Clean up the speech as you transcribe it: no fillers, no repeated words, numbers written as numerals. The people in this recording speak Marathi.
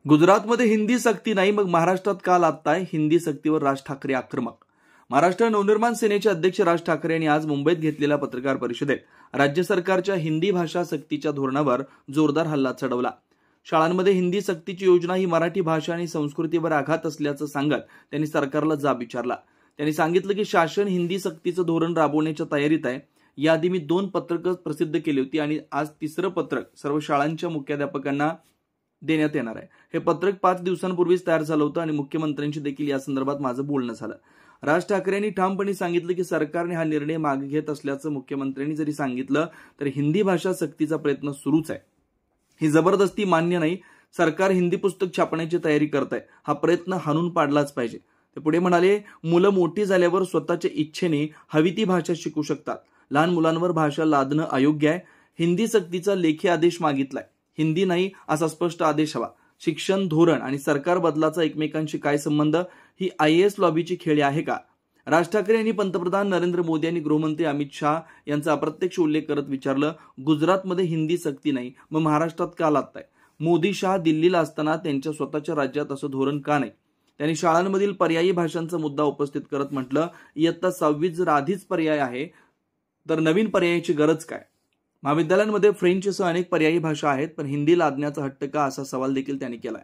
गुजरातमध्ये हिंदी सक्ती नाही, मग महाराष्ट्रात का लादताय हिंदी सक्तीवर राज ठाकरे आक्रमक. महाराष्ट्र नवनिर्माण सेनेचे अध्यक्ष राज ठाकरे यांनी आज मुंबईत घेतलेल्या पत्रकार परिषदेत राज्य सरकारच्या हिंदी भाषा सक्तीच्या धोरणावर जोरदार हल्ला चढवला. शाळांमध्ये हिंदी सक्तीची योजना ही मराठी भाषा आणि संस्कृतीवर आघात असल्याचं सांगत त्यांनी सरकारला जाब विचारला. त्यांनी सांगितलं की शासन हिंदी सक्तीचं धोरण राबवण्याच्या तयारीत आहे. याआधी मी 2 पत्रकं प्रसिद्ध केली होती आणि आज 3रं पत्रक सर्व शाळांच्या मुख्याध्यापकांना देण्यात येणार आहे. हे पत्रक 5 दिवसांपूर्वीच तयार झालं होतं आणि मुख्यमंत्र्यांशी देखील या संदर्भात माझं बोलणं झालं. राज ठाकरे यांनी ठामपणे सांगितलं की सरकारने हा निर्णय मागे घेत असल्याचं मुख्यमंत्र्यांनी जरी सांगितलं तरी हिंदी भाषा सक्तीचा प्रयत्न सुरूच आहे. ही जबरदस्ती मान्य नाही. सरकार हिंदी पुस्तक छापण्याची तयारी करत आहे. हा प्रयत्न हाणून पाडलाच पाहिजे. ते पुढे म्हणाले, मुलं मोठी झाल्यावर स्वतःच्या इच्छेने हवी ती भाषा शिकू शकतात. लहान मुलांवर भाषा लादणं अयोग्य आहे. हिंदी सक्तीचा लेखी आदेश मागितलाय. हिंदी नाही असा स्पष्ट आदेश हवा. शिक्षण धोरण आणि सरकार बदलाचा एकमेकांशी काय संबंध? ही IAS लॉबीची खेळी आहे का? राज ठाकरे यांनी पंतप्रधान नरेंद्र मोदी आणि गृहमंत्री अमित शाह यांचा अप्रत्यक्ष उल्लेख करत विचारलं, गुजरातमध्ये हिंदी सक्ती नाही, मग महाराष्ट्रात का लादताय? मोदी शाह दिल्लीला असताना त्यांच्या स्वतःच्या राज्यात असं धोरण का नाही? त्यांनी शाळांमधील पर्यायी भाषांचा मुद्दा उपस्थित करत म्हटलं, इयत्ता 6वीत जर आधीच पर्याय आहे तर नवीन पर्यायाची गरज काय? महाविद्यालयांमध्ये फ्रेंचसह अनेक पर्यायी भाषा आहेत, पण हिंदी लादण्याचा हट्ट का, असा सवाल देखील त्यांनी केलाय.